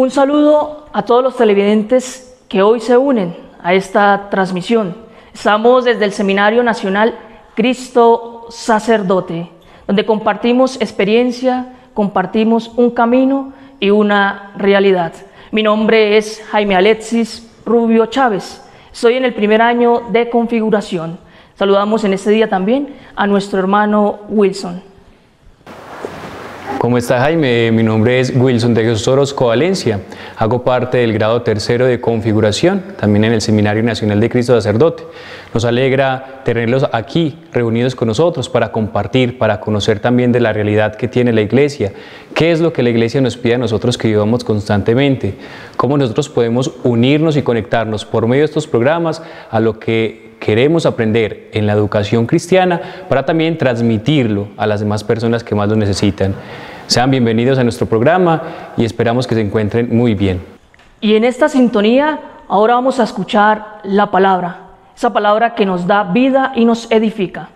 Un saludo a todos los televidentes que hoy se unen a esta transmisión. Estamos desde el Seminario Nacional Cristo Sacerdote, donde compartimos experiencia, compartimos un camino y una realidad. Mi nombre es Jaime Alexis Rubio Chávez. Estoy en el primer año de configuración. Saludamos en este día también a nuestro hermano Wilson. ¿Cómo está, Jaime? Mi nombre es Wilson de Jesús Orozco Valencia. Hago parte del grado tercero de configuración, también en el Seminario Nacional de Cristo Sacerdote. Nos alegra tenerlos aquí reunidos con nosotros para compartir, para conocer también de la realidad que tiene la Iglesia. ¿Qué es lo que la Iglesia nos pide a nosotros que vivamos constantemente? ¿Cómo nosotros podemos unirnos y conectarnos por medio de estos programas a lo que queremos aprender en la educación cristiana para también transmitirlo a las demás personas que más lo necesitan? Sean bienvenidos a nuestro programa y esperamos que se encuentren muy bien. Y en esta sintonía ahora vamos a escuchar la palabra, esa palabra que nos da vida y nos edifica.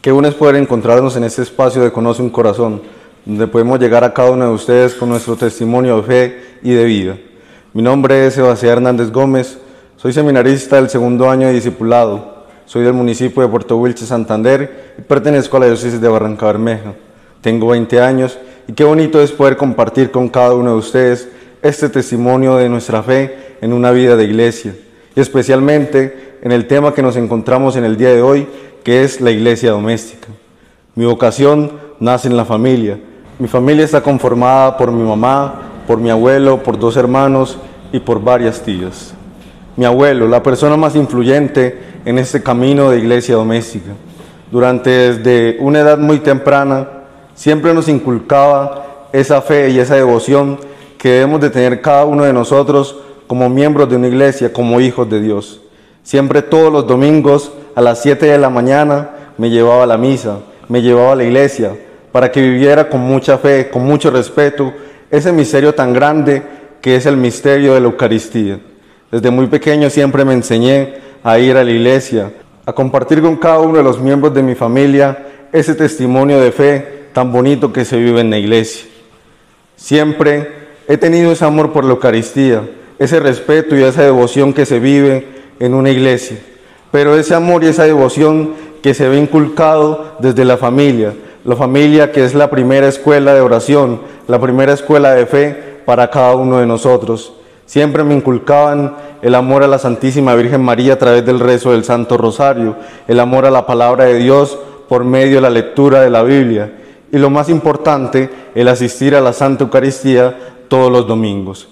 Qué bueno es poder encontrarnos en este espacio de Conoce un Corazón, donde podemos llegar a cada uno de ustedes con nuestro testimonio de fe y de vida. Mi nombre es Sebastián Hernández Gómez, soy seminarista del segundo año de discipulado, soy del municipio de Puerto Wilches, Santander, y pertenezco a la diócesis de Barrancabermeja. Tengo 20 años y qué bonito es poder compartir con cada uno de ustedes este testimonio de nuestra fe en una vida de iglesia, y especialmente en el tema que nos encontramos en el día de hoy, que es la iglesia doméstica. Mi vocación nace en la familia. Mi familia está conformada por mi mamá, por mi abuelo, por 2 hermanos y por varias tías. Mi abuelo, la persona más influyente en este camino de iglesia doméstica. Desde una edad muy temprana, siempre nos inculcaba esa fe y esa devoción que debemos de tener cada uno de nosotros como miembros de una iglesia, como hijos de Dios. Siempre todos los domingos a las 7 de la mañana me llevaba a la misa, me llevaba a la iglesia, para que viviera con mucha fe, con mucho respeto, ese misterio tan grande que es el misterio de la Eucaristía. Desde muy pequeño siempre me enseñé a ir a la iglesia, a compartir con cada uno de los miembros de mi familia ese testimonio de fe tan bonito que se vive en la iglesia. Siempre he tenido ese amor por la Eucaristía, ese respeto y esa devoción que se vive en una iglesia, pero ese amor y esa devoción que se ve inculcado desde la familia que es la primera escuela de oración, la primera escuela de fe para cada uno de nosotros. Siempre me inculcaban el amor a la Santísima Virgen María a través del rezo del Santo Rosario, el amor a la palabra de Dios por medio de la lectura de la Biblia y lo más importante, el asistir a la Santa Eucaristía todos los domingos.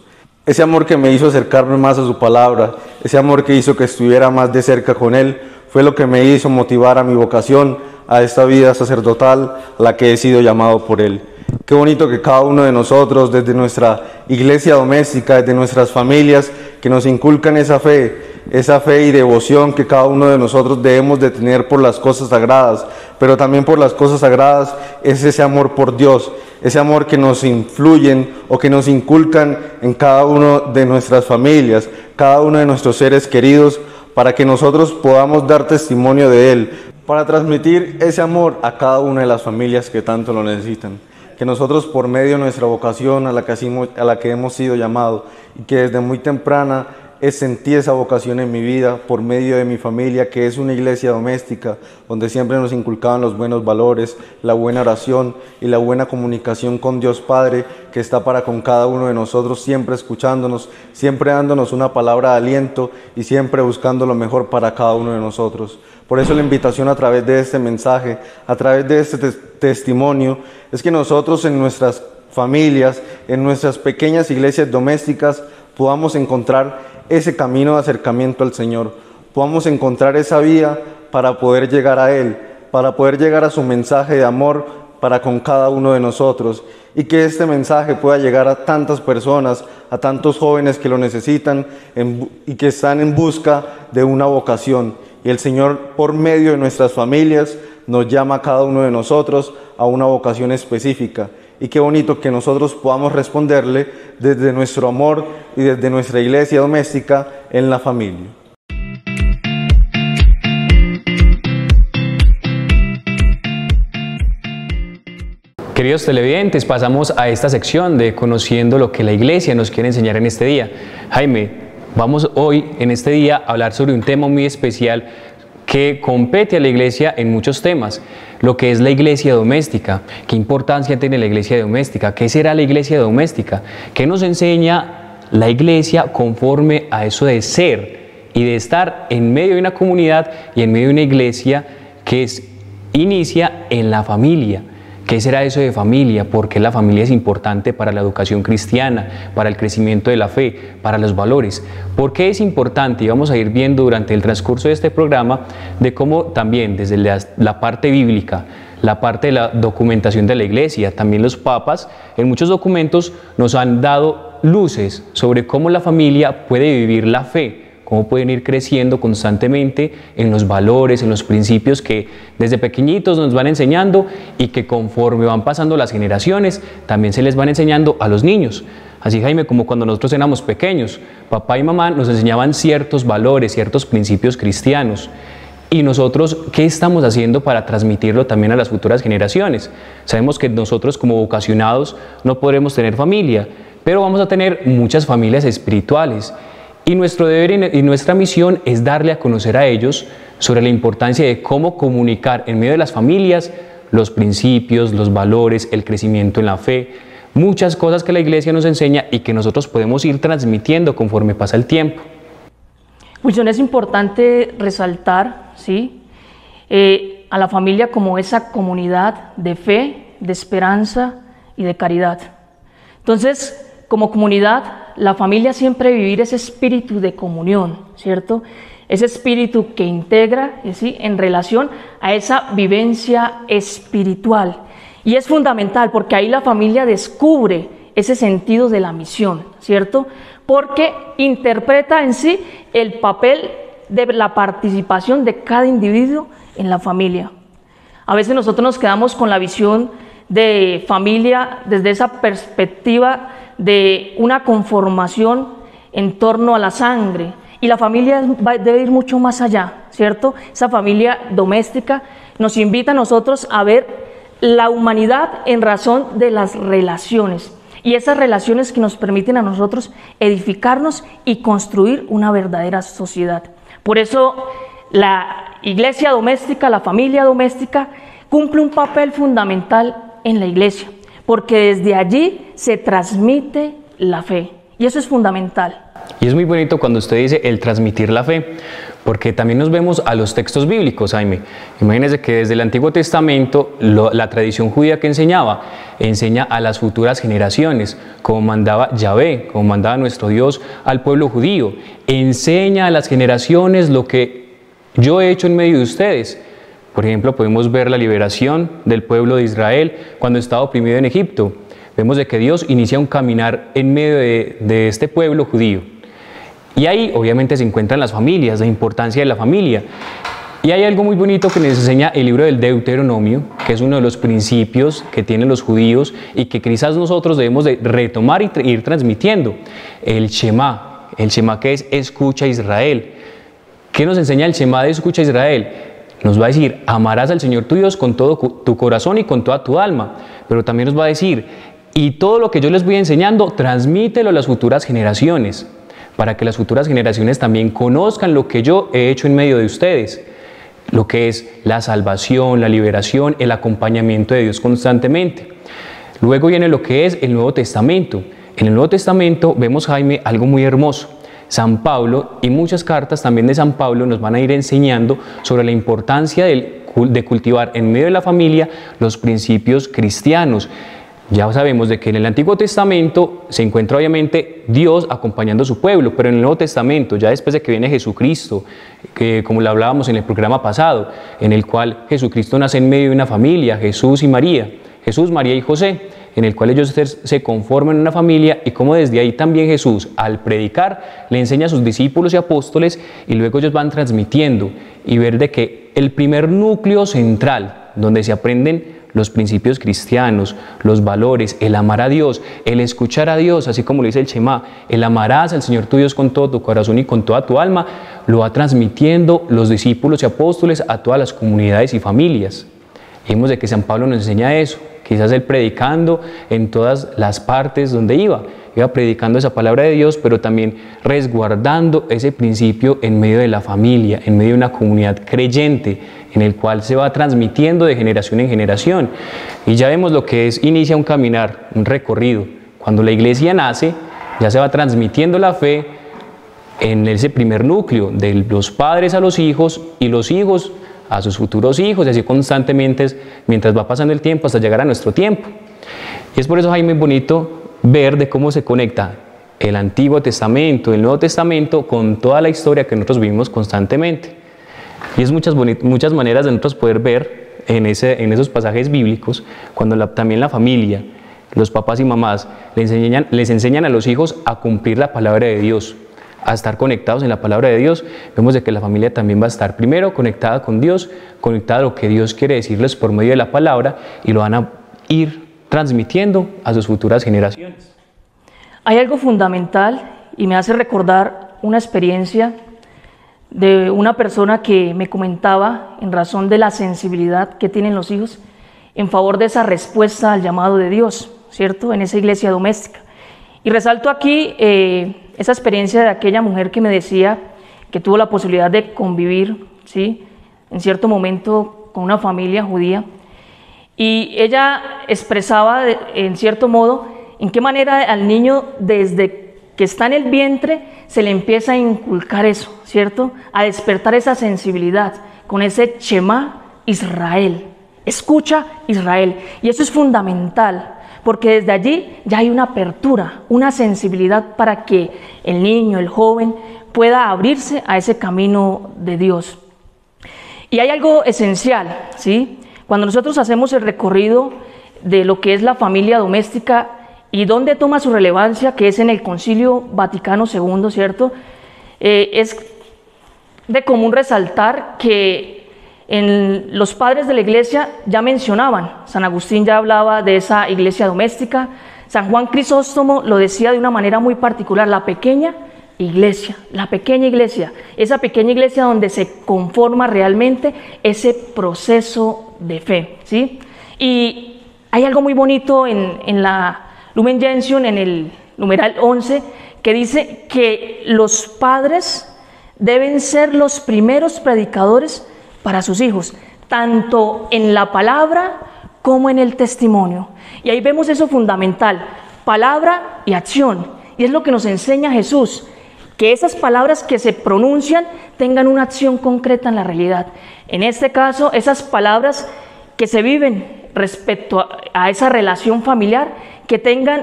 Ese amor que me hizo acercarme más a su palabra, ese amor que hizo que estuviera más de cerca con Él, fue lo que me hizo motivar a mi vocación, a esta vida sacerdotal a la que he sido llamado por Él. Qué bonito que cada uno de nosotros, desde nuestra iglesia doméstica, desde nuestras familias, que nos inculcan esa fe y devoción que cada uno de nosotros debemos de tener por las cosas sagradas, pero también por las cosas sagradas es ese amor por Dios, ese amor que nos influyen o que nos inculcan en cada uno de nuestras familias, cada uno de nuestros seres queridos, para que nosotros podamos dar testimonio de Él, para transmitir ese amor a cada una de las familias que tanto lo necesitan. Que nosotros por medio de nuestra vocación a la que hemos sido llamados y que desde muy temprana sentí esa vocación en mi vida por medio de mi familia, que es una iglesia doméstica donde siempre nos inculcaban los buenos valores, la buena oración y la buena comunicación con Dios Padre, que está para con cada uno de nosotros, siempre escuchándonos, siempre dándonos una palabra de aliento y siempre buscando lo mejor para cada uno de nosotros. Por eso la invitación a través de este mensaje, a través de este testimonio, es que nosotros en nuestras familias, en nuestras pequeñas iglesias domésticas, podamos encontrar ese camino de acercamiento al Señor, podamos encontrar esa vía para poder llegar a Él, para poder llegar a su mensaje de amor para con cada uno de nosotros, y que este mensaje pueda llegar a tantas personas, a tantos jóvenes que lo necesitan y que están en busca de una vocación. Y el Señor, por medio de nuestras familias, nos llama a cada uno de nosotros a una vocación específica. Y qué bonito que nosotros podamos responderle desde nuestro amor y desde nuestra iglesia doméstica en la familia. Queridos televidentes, pasamos a esta sección de conociendo lo que la Iglesia nos quiere enseñar en este día. Jaime, vamos hoy en este día a hablar sobre un tema muy especial que compete a la Iglesia en muchos temas, lo que es la iglesia doméstica. ¿Qué importancia tiene la iglesia doméstica? ¿Qué será la iglesia doméstica? ¿Qué nos enseña la Iglesia conforme a eso de ser y de estar en medio de una comunidad y en medio de una iglesia que inicia en la familia? ¿Qué será eso de familia? ¿Por qué la familia es importante para la educación cristiana, para el crecimiento de la fe, para los valores? ¿Por qué es importante? Y vamos a ir viendo durante el transcurso de este programa de cómo también desde la parte bíblica, la parte de la documentación de la Iglesia, también los papas en muchos documentos nos han dado luces sobre cómo la familia puede vivir la fe, cómo pueden ir creciendo constantemente en los valores, en los principios que desde pequeñitos nos van enseñando y que conforme van pasando las generaciones también se les van enseñando a los niños. Así, Jaime, como cuando nosotros éramos pequeños, papá y mamá nos enseñaban ciertos valores, ciertos principios cristianos. Y nosotros, ¿qué estamos haciendo para transmitirlo también a las futuras generaciones? Sabemos que nosotros como vocacionados no podremos tener familia, pero vamos a tener muchas familias espirituales. Y nuestro deber y nuestra misión es darle a conocer a ellos sobre la importancia de cómo comunicar en medio de las familias los principios, los valores, el crecimiento en la fe, muchas cosas que la Iglesia nos enseña y que nosotros podemos ir transmitiendo conforme pasa el tiempo. Wilson, es importante resaltar, ¿sí?, a la familia como esa comunidad de fe, de esperanza y de caridad. Entonces, como comunidad, la familia siempre vivir ese espíritu de comunión, ¿cierto? Ese espíritu que integra, ¿sí?, en relación a esa vivencia espiritual. Y es fundamental porque ahí la familia descubre ese sentido de la misión, ¿cierto? Porque interpreta en sí el papel de la participación de cada individuo en la familia. A veces nosotros nos quedamos con la visión de familia desde esa perspectiva de una conformación en torno a la sangre, y la familia debe ir mucho más allá, ¿cierto? Esa familia doméstica nos invita a nosotros a ver la humanidad en razón de las relaciones, y esas relaciones que nos permiten a nosotros edificarnos y construir una verdadera sociedad. Por eso la iglesia doméstica, la familia doméstica, cumple un papel fundamental en la iglesia, porque desde allí se transmite la fe, y eso es fundamental. Y es muy bonito cuando usted dice el transmitir la fe, porque también nos vemos a los textos bíblicos, Jaime. Imagínense que desde el Antiguo Testamento la tradición judía que enseña a las futuras generaciones, como mandaba Yahvé, como mandaba nuestro Dios al pueblo judío. Enseña a las generaciones lo que yo he hecho en medio de ustedes. Por ejemplo, podemos ver la liberación del pueblo de Israel cuando estaba oprimido en Egipto. Vemos de que Dios inicia un caminar en medio de este pueblo judío. Y ahí obviamente se encuentran las familias, la importancia de la familia. Y hay algo muy bonito que nos enseña el libro del Deuteronomio, que es uno de los principios que tienen los judíos y que quizás nosotros debemos de retomar y ir transmitiendo. El Shema que es escucha Israel. ¿Qué nos enseña el Shema de escucha Israel? Nos va a decir, amarás al Señor tu Dios con todo tu corazón y con toda tu alma. Pero también nos va a decir, y todo lo que yo les voy enseñando, transmítelo a las futuras generaciones, para que las futuras generaciones también conozcan lo que yo he hecho en medio de ustedes, lo que es la salvación, la liberación, el acompañamiento de Dios constantemente. Luego viene lo que es el Nuevo Testamento. En el Nuevo Testamento vemos, Jaime, algo muy hermoso. San Pablo y muchas cartas también de San Pablo nos van a ir enseñando sobre la importancia de cultivar en medio de la familia los principios cristianos. Ya sabemos de que en el Antiguo Testamento se encuentra obviamente Dios acompañando a su pueblo, pero en el Nuevo Testamento, ya después de que viene Jesucristo, que como lo hablábamos en el programa pasado, en el cual Jesucristo nace en medio de una familia, Jesús, María y José, en el cual ellos se conforman en una familia, y como desde ahí también Jesús, al predicar, le enseña a sus discípulos y apóstoles, y luego ellos van transmitiendo, y ver de que el primer núcleo central, donde se aprenden los principios cristianos, los valores, el amar a Dios, el escuchar a Dios, así como lo dice el Shema, el amarás al Señor tu Dios con todo tu corazón y con toda tu alma, lo va transmitiendo los discípulos y apóstoles a todas las comunidades y familias. Y vemos de que San Pablo nos enseña eso, quizás él predicando en todas las partes donde iba predicando esa palabra de Dios, pero también resguardando ese principio en medio de la familia, en medio de una comunidad creyente, en el cual se va transmitiendo de generación en generación. Y ya vemos lo que es, inicia un caminar, un recorrido. Cuando la iglesia nace, ya se va transmitiendo la fe en ese primer núcleo, de los padres a los hijos y los hijos a sus futuros hijos, y así constantemente mientras va pasando el tiempo hasta llegar a nuestro tiempo. Y es por eso, Jaime, bonito ver de cómo se conecta el Antiguo Testamento, el Nuevo Testamento con toda la historia que nosotros vivimos constantemente. Y es muchas maneras de nosotros poder ver en esos pasajes bíblicos, cuando también la familia, los papás y mamás les enseñan a los hijos a cumplir la palabra de Dios, a estar conectados en la palabra de Dios. Vemos de que la familia también va a estar primero conectada con Dios, conectada a lo que Dios quiere decirles por medio de la palabra, y lo van a ir transmitiendo a sus futuras generaciones. Hay algo fundamental y me hace recordar una experiencia de una persona que me comentaba en razón de la sensibilidad que tienen los hijos en favor de esa respuesta al llamado de Dios, ¿cierto? En esa iglesia doméstica. Y resalto aquí esa experiencia de aquella mujer que me decía que tuvo la posibilidad de convivir, ¿sí?, en cierto momento con una familia judía. Y ella expresaba, en cierto modo, en qué manera al niño, desde que está en el vientre, se le empieza a inculcar eso, ¿cierto? A despertar esa sensibilidad con ese Shema Israel. Escucha Israel. Y eso es fundamental, porque desde allí ya hay una apertura, una sensibilidad para que el niño, el joven, pueda abrirse a ese camino de Dios. Y hay algo esencial, ¿sí? Cuando nosotros hacemos el recorrido de lo que es la familia doméstica y dónde toma su relevancia, que es en el Concilio Vaticano II, ¿cierto? Es de común resaltar que en los padres de la iglesia ya mencionaban, San Agustín ya hablaba de esa iglesia doméstica, San Juan Crisóstomo lo decía de una manera muy particular, la pequeña iglesia, esa pequeña iglesia donde se conforma realmente ese proceso de fe, ¿sí? Y hay algo muy bonito en la Lumen Gentium, en el numeral 11, que dice que los padres deben ser los primeros predicadores para sus hijos, tanto en la palabra como en el testimonio. Y ahí vemos eso fundamental, palabra y acción, y es lo que nos enseña Jesús, que esas palabras que se pronuncian tengan una acción concreta en la realidad. En este caso, esas palabras que se viven respecto a esa relación familiar, que tengan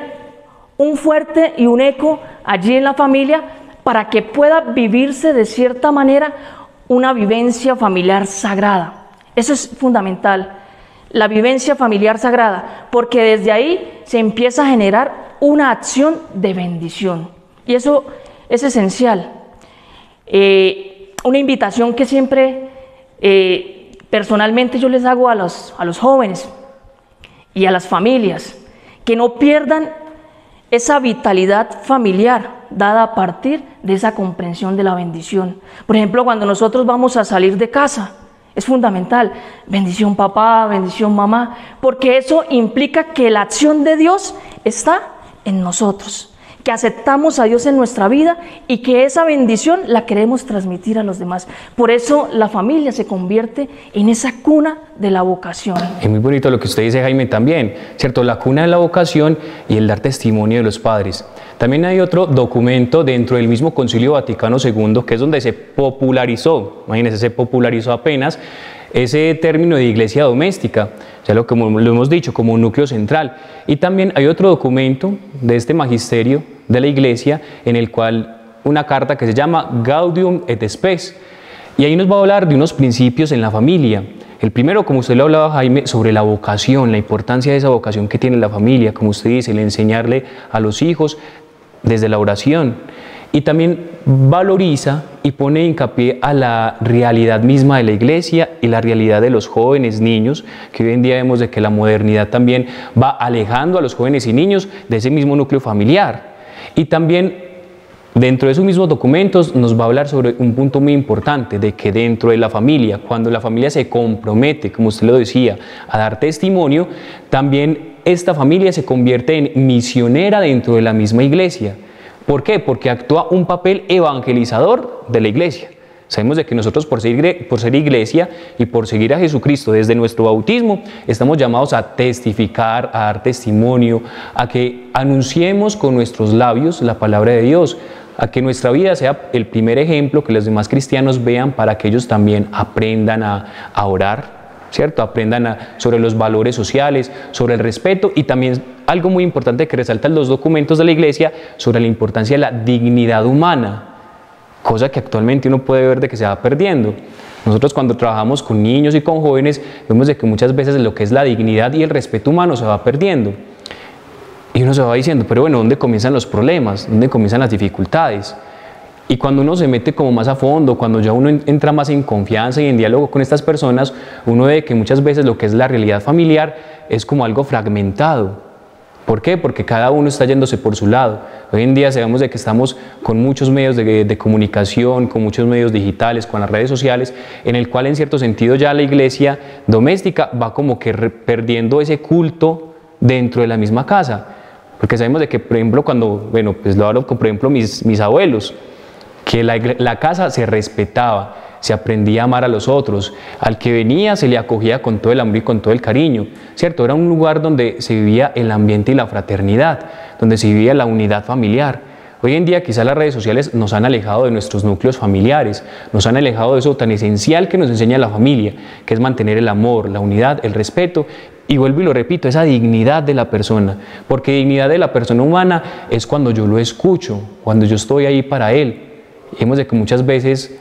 un fuerte y un eco allí en la familia para que pueda vivirse de cierta manera una vivencia familiar sagrada. Eso es fundamental, la vivencia familiar sagrada, porque desde ahí se empieza a generar una acción de bendición. Y eso es esencial. Una invitación que siempre personalmente yo les hago a los jóvenes y a las familias, que no pierdan esa vitalidad familiar dada a partir de esa comprensión de la bendición. Por ejemplo, cuando nosotros vamos a salir de casa, es fundamental, bendición papá, bendición mamá, porque eso implica que la acción de Dios está en nosotros, que aceptamos a Dios en nuestra vida y que esa bendición la queremos transmitir a los demás. Por eso la familia se convierte en esa cuna de la vocación. Es muy bonito lo que usted dice, Jaime, también, ¿cierto? La cuna de la vocación y el dar testimonio de los padres. También hay otro documento dentro del mismo Concilio Vaticano II, que es donde se popularizó, imagínense, se popularizó apenas ese término de iglesia doméstica, ya como lo hemos dicho, como un núcleo central. Y también hay otro documento de este magisterio de la iglesia, en el cual una carta que se llama Gaudium et Spes, y ahí nos va a hablar de unos principios en la familia. El primero, como usted lo hablaba, Jaime, sobre la vocación, la importancia de esa vocación que tiene la familia, como usted dice, el enseñarle a los hijos desde la oración. Y también valoriza y pone hincapié a la realidad misma de la iglesia y la realidad de los jóvenes, niños, que hoy en día vemos de que la modernidad también va alejando a los jóvenes y niños de ese mismo núcleo familiar. Y también Dentro de esos mismos documentos nos va a hablar sobre un punto muy importante, de que dentro de la familia, cuando la familia se compromete, como usted lo decía, a dar testimonio, también esta familia se convierte en misionera dentro de la misma iglesia. ¿Por qué? Porque actúa un papel evangelizador de la iglesia. Sabemos de que nosotros por ser iglesia y por seguir a Jesucristo desde nuestro bautismo, estamos llamados a testificar, a dar testimonio, a que anunciemos con nuestros labios la palabra de Dios, a que nuestra vida sea el primer ejemplo que los demás cristianos vean para que ellos también aprendan a orar, ¿cierto? Aprendan sobre los valores sociales, sobre el respeto y también algo muy importante que resaltan los documentos de la iglesia sobre la importancia de la dignidad humana, cosa que actualmente uno puede ver de que se va perdiendo. Nosotros cuando trabajamos con niños y con jóvenes vemos de que muchas veces lo que es la dignidad y el respeto humano se va perdiendo. Y uno se va diciendo, pero bueno, ¿dónde comienzan los problemas? ¿Dónde comienzan las dificultades? Y cuando uno se mete como más a fondo, cuando ya uno entra más en confianza y en diálogo con estas personas, uno ve que muchas veces lo que es la realidad familiar es como algo fragmentado. ¿Por qué? Porque cada uno está yéndose por su lado. Hoy en día sabemos de que estamos con muchos medios de comunicación, con muchos medios digitales, con las redes sociales, en el cual en cierto sentido ya la iglesia doméstica va como que perdiendo ese culto dentro de la misma casa. Porque sabemos de que, por ejemplo, bueno, pues lo hablo con, por ejemplo, mis abuelos, que la casa se respetaba, se aprendía a amar a los otros, al que venía se le acogía con todo el amor y con todo el cariño, ¿cierto? Era un lugar donde se vivía el ambiente y la fraternidad, donde se vivía la unidad familiar. Hoy en día quizás las redes sociales nos han alejado de nuestros núcleos familiares, nos han alejado de eso tan esencial que nos enseña la familia, que es mantener el amor, la unidad, el respeto. Y vuelvo y lo repito, esa dignidad de la persona, porque dignidad de la persona humana es cuando yo lo escucho, cuando yo estoy ahí para él. Y vemos de que muchas veces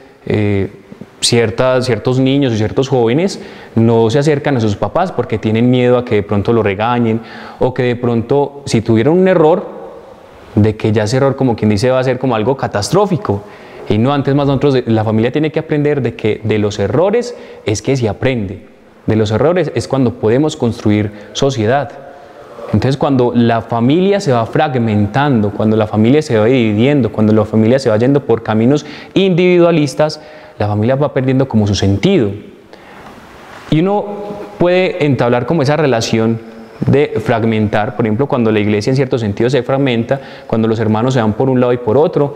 ciertos niños y ciertos jóvenes no se acercan a sus papás porque tienen miedo a que de pronto lo regañen o que de pronto si tuvieron un error, de que ya ese error como quien dice va a ser como algo catastrófico. Y no, antes más nosotros, la familia tiene que aprender de que de los errores es que se aprende. De los errores es cuando podemos construir sociedad. Entonces cuando la familia se va fragmentando, cuando la familia se va dividiendo, cuando la familia se va yendo por caminos individualistas, la familia va perdiendo como su sentido. Y uno puede entablar como esa relación de fragmentar, por ejemplo, cuando la iglesia en cierto sentido se fragmenta, cuando los hermanos se van por un lado y por otro,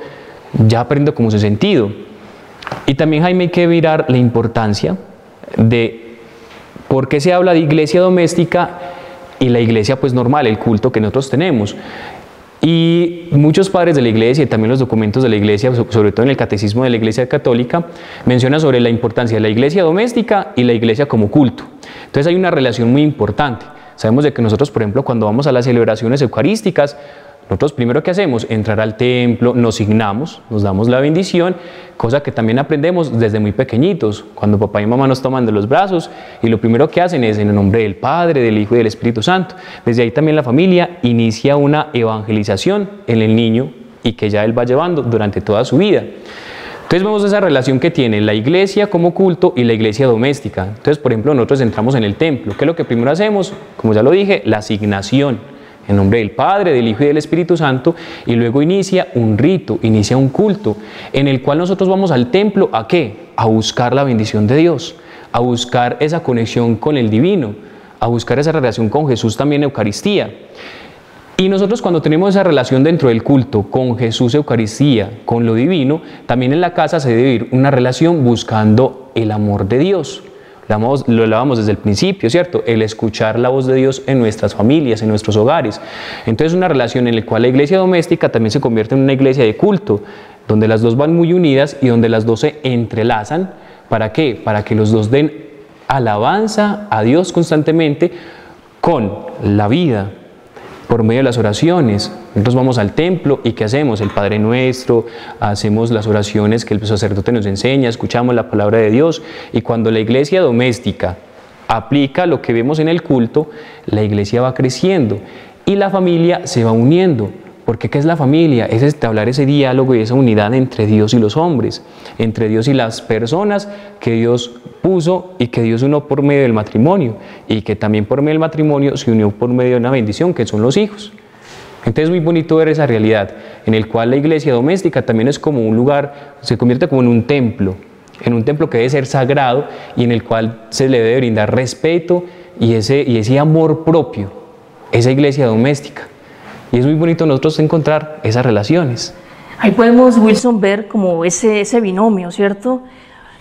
ya perdiendo como su sentido. Y también, Jaime, hay que mirar la importancia de por qué se habla de iglesia doméstica y la iglesia pues normal, el culto que nosotros tenemos. Y muchos padres de la iglesia y también los documentos de la iglesia, sobre todo en el catecismo de la iglesia católica, mencionan sobre la importancia de la iglesia doméstica y la iglesia como culto. Entonces hay una relación muy importante. Sabemos de que nosotros, por ejemplo, cuando vamos a las celebraciones eucarísticas, nosotros primero que hacemos, entrar al templo, nos signamos, nos damos la bendición, cosa que también aprendemos desde muy pequeñitos, cuando papá y mamá nos toman de los brazos y lo primero que hacen es en el nombre del Padre, del Hijo y del Espíritu Santo. Desde ahí también la familia inicia una evangelización en el niño y que ya él va llevando durante toda su vida. Entonces vemos esa relación que tiene la iglesia como culto y la iglesia doméstica. Entonces, por ejemplo, nosotros entramos en el templo. ¿Qué es lo que primero hacemos? Como ya lo dije, la asignación. En nombre del Padre, del Hijo y del Espíritu Santo, y luego inicia un rito, inicia un culto, en el cual nosotros vamos al templo, ¿a qué? A buscar la bendición de Dios, a buscar esa conexión con el divino, a buscar esa relación con Jesús también en Eucaristía. Y nosotros cuando tenemos esa relación dentro del culto con Jesús, Eucaristía, con lo divino, también en la casa se debe vivir una relación buscando el amor de Dios. Lo hablábamos desde el principio, ¿cierto? El escuchar la voz de Dios en nuestras familias, en nuestros hogares. Entonces una relación en la cual la iglesia doméstica también se convierte en una iglesia de culto, donde las dos van muy unidas y donde las dos se entrelazan. ¿Para qué? Para que los dos den alabanza a Dios constantemente con la vida, por medio de las oraciones. Nosotros vamos al templo y ¿qué hacemos? El Padre Nuestro, hacemos las oraciones que el sacerdote nos enseña, escuchamos la palabra de Dios, y cuando la iglesia doméstica aplica lo que vemos en el culto, la iglesia va creciendo y la familia se va uniendo. Porque ¿qué es la familia? Es establecer ese diálogo y esa unidad entre Dios y los hombres, entre Dios y las personas que Dios puso y que Dios unió por medio del matrimonio y que también por medio del matrimonio se unió por medio de una bendición que son los hijos. Entonces es muy bonito ver esa realidad, en el cual la iglesia doméstica también es como un lugar, se convierte como en un templo que debe ser sagrado y en el cual se le debe brindar respeto y ese amor propio, esa iglesia doméstica. Y es muy bonito nosotros encontrar esas relaciones. Ahí podemos, Wilson, ver como ese binomio, ¿cierto?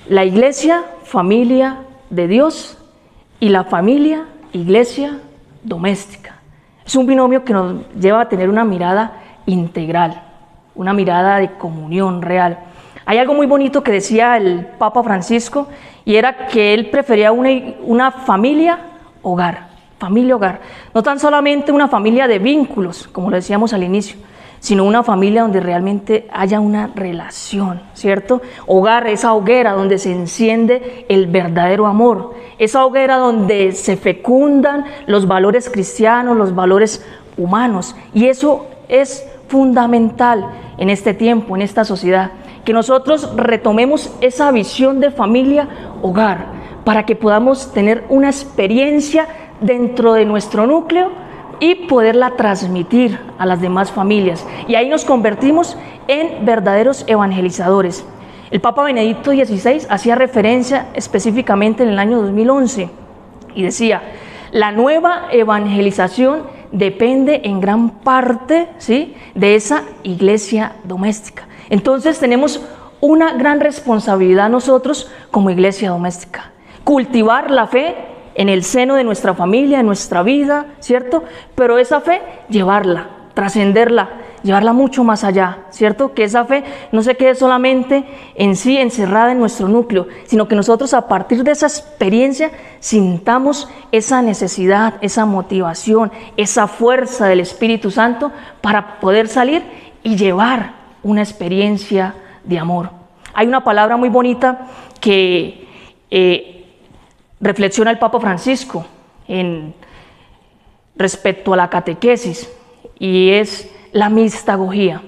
La iglesia, familia de Dios, y la familia, iglesia doméstica. Es un binomio que nos lleva a tener una mirada integral, una mirada de comunión real. Hay algo muy bonito que decía el Papa Francisco, y era que él prefería una familia-hogar. Familia-hogar. No tan solamente una familia de vínculos, como lo decíamos al inicio, sino una familia donde realmente haya una relación, ¿cierto? Hogar, esa hoguera donde se enciende el verdadero amor, esa hoguera donde se fecundan los valores cristianos, los valores humanos, y eso es fundamental en este tiempo, en esta sociedad, que nosotros retomemos esa visión de familia, hogar, para que podamos tener una experiencia dentro de nuestro núcleo y poderla transmitir a las demás familias. Y ahí nos convertimos en verdaderos evangelizadores. El Papa Benedicto XVI hacía referencia específicamente en el año 2011 y decía: la nueva evangelización depende en gran parte, ¿sí?, de esa iglesia doméstica. Entonces tenemos una gran responsabilidad nosotros como iglesia doméstica: cultivar la fe en el seno de nuestra familia, en nuestra vida, ¿cierto? Pero esa fe, llevarla, trascenderla, llevarla mucho más allá, ¿cierto? Que esa fe no se quede solamente en sí, encerrada en nuestro núcleo, sino que nosotros a partir de esa experiencia sintamos esa necesidad, esa motivación, esa fuerza del Espíritu Santo para poder salir y llevar una experiencia de amor. Hay una palabra muy bonita que reflexiona el Papa Francisco respecto a la catequesis, y es la mistagogía.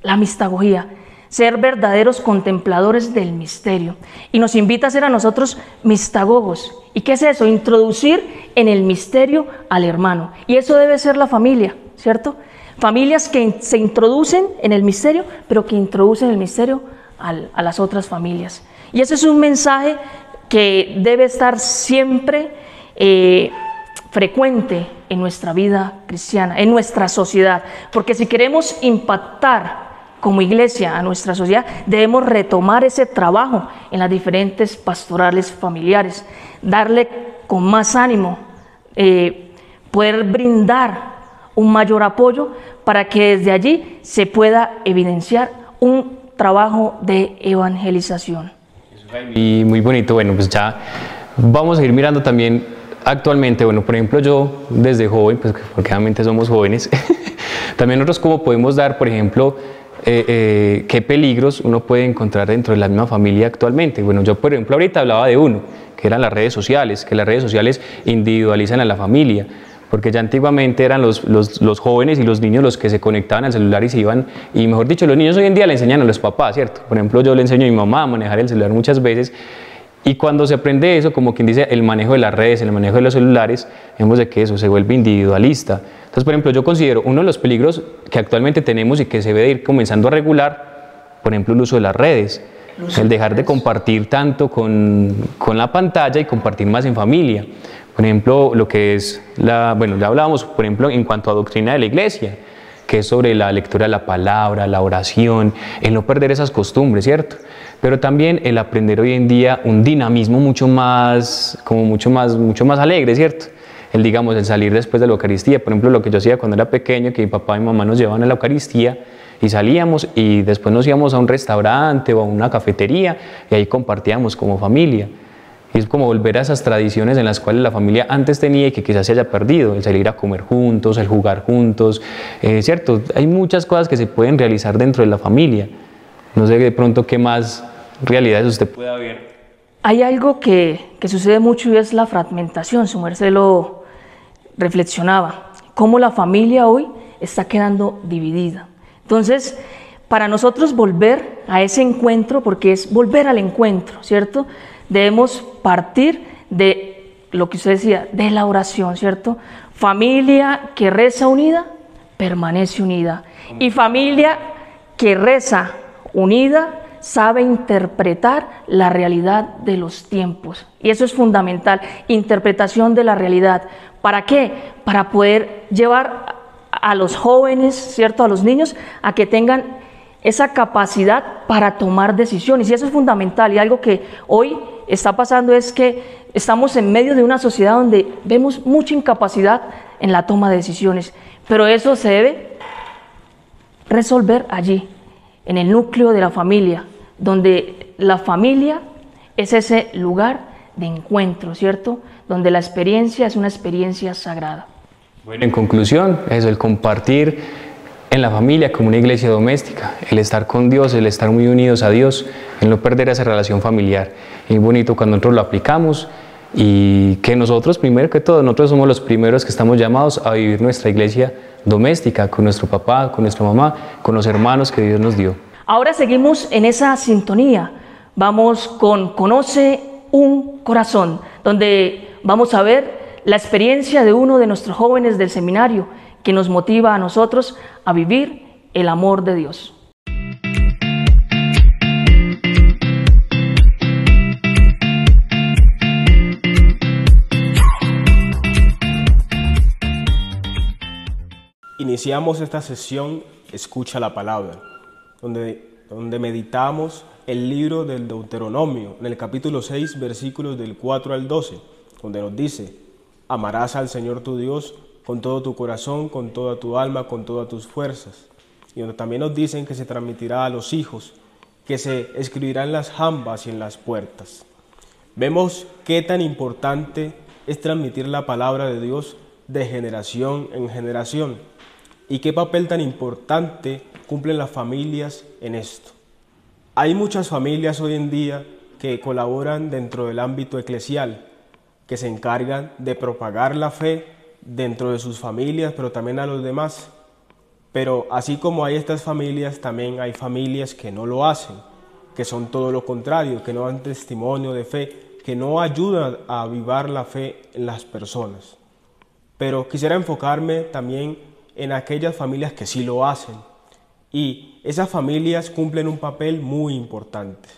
La mistagogía, ser verdaderos contempladores del misterio, y nos invita a ser a nosotros mistagogos. ¿Y qué es eso? Introducir en el misterio al hermano, y eso debe ser la familia, ¿cierto? Familias que se introducen en el misterio, pero que introducen el misterio a las otras familias. Y ese es un mensaje que debe estar siempre frecuente en nuestra vida cristiana, en nuestra sociedad, porque si queremos impactar como iglesia a nuestra sociedad, debemos retomar ese trabajo en las diferentes pastorales familiares, darle con más ánimo, poder brindar un mayor apoyo para que desde allí se pueda evidenciar un trabajo de evangelización. Y muy bonito. Bueno, pues ya vamos a ir mirando también actualmente. Bueno, por ejemplo, yo desde joven, pues porque obviamente somos jóvenes, también nosotros cómo podemos dar, por ejemplo, qué peligros uno puede encontrar dentro de la misma familia actualmente. Bueno, yo por ejemplo ahorita hablaba de uno, que eran las redes sociales, que las redes sociales individualizan a la familia, porque ya antiguamente eran los jóvenes y los niños los que se conectaban al celular y se iban, y mejor dicho, los niños hoy en día le enseñan a los papás, ¿cierto? Por ejemplo, yo le enseño a mi mamá a manejar el celular muchas veces, y cuando se aprende eso, como quien dice, el manejo de las redes, el manejo de los celulares, vemos de que eso se vuelve individualista. Entonces, por ejemplo, yo considero uno de los peligros que actualmente tenemos y que se debe ir comenzando a regular, por ejemplo, el uso de las redes, el dejar de compartir tanto con la pantalla y compartir más en familia. Por ejemplo, lo que es bueno, ya hablábamos, por ejemplo, en cuanto a doctrina de la iglesia, que es sobre la lectura de la palabra, la oración, el no perder esas costumbres, ¿cierto? Pero también el aprender hoy en día un dinamismo mucho más alegre, ¿cierto? El salir después de la Eucaristía, por ejemplo, lo que yo hacía cuando era pequeño, que mi papá y mi mamá nos llevaban a la Eucaristía y salíamos y después nos íbamos a un restaurante o a una cafetería y ahí compartíamos como familia. Y es como volver a esas tradiciones en las cuales la familia antes tenía y que quizás se haya perdido, el salir a comer juntos, el jugar juntos, ¿cierto? Hay muchas cosas que se pueden realizar dentro de la familia. No sé de pronto qué más realidades usted pueda ver. Hay algo que sucede mucho y es la fragmentación. Su merced lo reflexionaba, cómo la familia hoy está quedando dividida. Entonces, para nosotros volver a ese encuentro, porque es volver al encuentro, ¿cierto?, debemos partir de lo que usted decía, de la oración, ¿cierto? Familia que reza unida, permanece unida. Y familia que reza unida sabe interpretar la realidad de los tiempos. Y eso es fundamental, interpretación de la realidad. ¿Para qué? Para poder llevar a los jóvenes, ¿cierto?, a los niños, a que tengan esa capacidad para tomar decisiones. Y eso es fundamental. Y algo que hoy está pasando es que estamos en medio de una sociedad donde vemos mucha incapacidad en la toma de decisiones. Pero eso se debe resolver allí, en el núcleo de la familia, donde la familia es ese lugar de encuentro, ¿cierto?, donde la experiencia es una experiencia sagrada. Bueno, en conclusión, es el compartir en la familia como una iglesia doméstica, el estar con Dios, el estar muy unidos a Dios, el no perder esa relación familiar. Es bonito cuando nosotros lo aplicamos y que nosotros, primero que todo, nosotros somos los primeros que estamos llamados a vivir nuestra iglesia doméstica, con nuestro papá, con nuestra mamá, con los hermanos que Dios nos dio. Ahora seguimos en esa sintonía. Vamos con Conoce un Corazón, donde vamos a ver la experiencia de uno de nuestros jóvenes del seminario que nos motiva a nosotros a vivir el amor de Dios. Iniciamos esta sesión Escucha la Palabra, donde meditamos el libro del Deuteronomio, en el capítulo 6, versículos del 4 al 12, donde nos dice: amarás al Señor tu Dios con todo tu corazón, con toda tu alma, con todas tus fuerzas. Y donde también nos dicen que se transmitirá a los hijos, que se escribirá en las jambas y en las puertas. Vemos qué tan importante es transmitir la palabra de Dios de generación en generación, y qué papel tan importante cumplen las familias en esto. Hay muchas familias hoy en día que colaboran dentro del ámbito eclesial, que se encargan de propagar la fe dentro de sus familias, pero también a los demás. Pero así como hay estas familias, también hay familias que no lo hacen, que son todo lo contrario, que no dan testimonio de fe, que no ayudan a avivar la fe en las personas. Pero quisiera enfocarme también en aquellas familias que sí lo hacen, y esas familias cumplen un papel muy importante.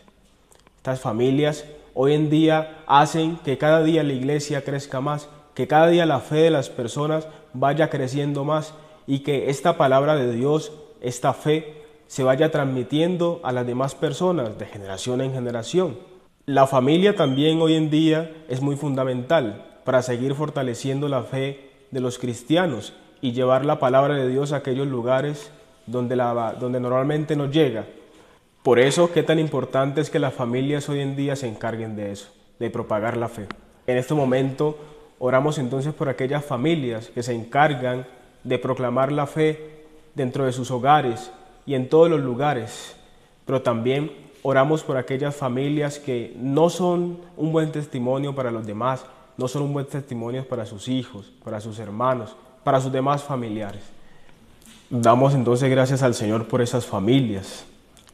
Estas familias hoy en día hacen que cada día la iglesia crezca más, que cada día la fe de las personas vaya creciendo más y que esta palabra de Dios, esta fe, se vaya transmitiendo a las demás personas de generación en generación. La familia también hoy en día es muy fundamental para seguir fortaleciendo la fe de los cristianos y llevar la palabra de Dios a aquellos lugares donde normalmente no llega. Por eso, qué tan importante es que las familias hoy en día se encarguen de eso, de propagar la fe. En este momento, oramos entonces por aquellas familias que se encargan de proclamar la fe dentro de sus hogares y en todos los lugares, pero también oramos por aquellas familias que no son un buen testimonio para los demás, no son un buen testimonio para sus hijos, para sus hermanos, para sus demás familiares. Damos entonces gracias al Señor por esas familias,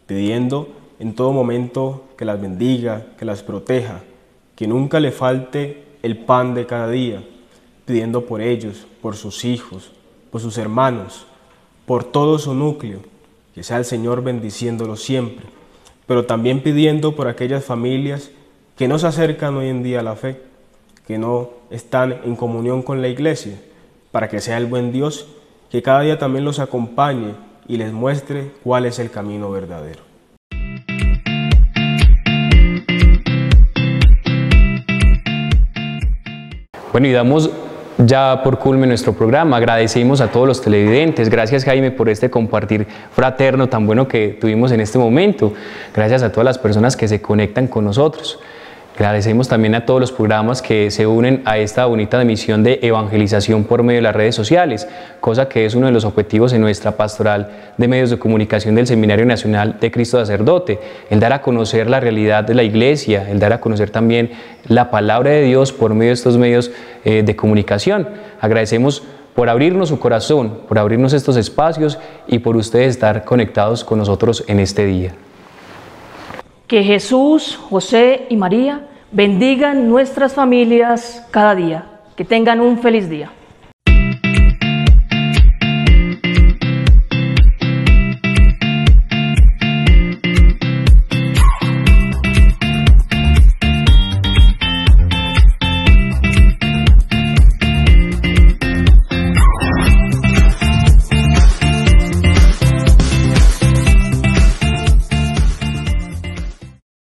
pidiendo en todo momento que las bendiga, que las proteja, que nunca le falte el pan de cada día, pidiendo por ellos, por sus hijos, por sus hermanos, por todo su núcleo, que sea el Señor bendiciéndolos siempre, pero también pidiendo por aquellas familias que no se acercan hoy en día a la fe, que no están en comunión con la iglesia, para que sea el buen Dios que cada día también los acompañe y les muestre cuál es el camino verdadero. Bueno, y damos ya por culmen nuestro programa. Agradecemos a todos los televidentes. Gracias, Jaime, por este compartir fraterno tan bueno que tuvimos en este momento. Gracias a todas las personas que se conectan con nosotros. Agradecemos también a todos los programas que se unen a esta bonita misión de evangelización por medio de las redes sociales, cosa que es uno de los objetivos en nuestra pastoral de medios de comunicación del Seminario Nacional de Cristo Sacerdote, el dar a conocer la realidad de la Iglesia, el dar a conocer también la palabra de Dios por medio de estos medios de comunicación. Agradecemos por abrirnos su corazón, por abrirnos estos espacios y por ustedes estar conectados con nosotros en este día. Que Jesús, José y María bendigan nuestras familias cada día. Que tengan un feliz día.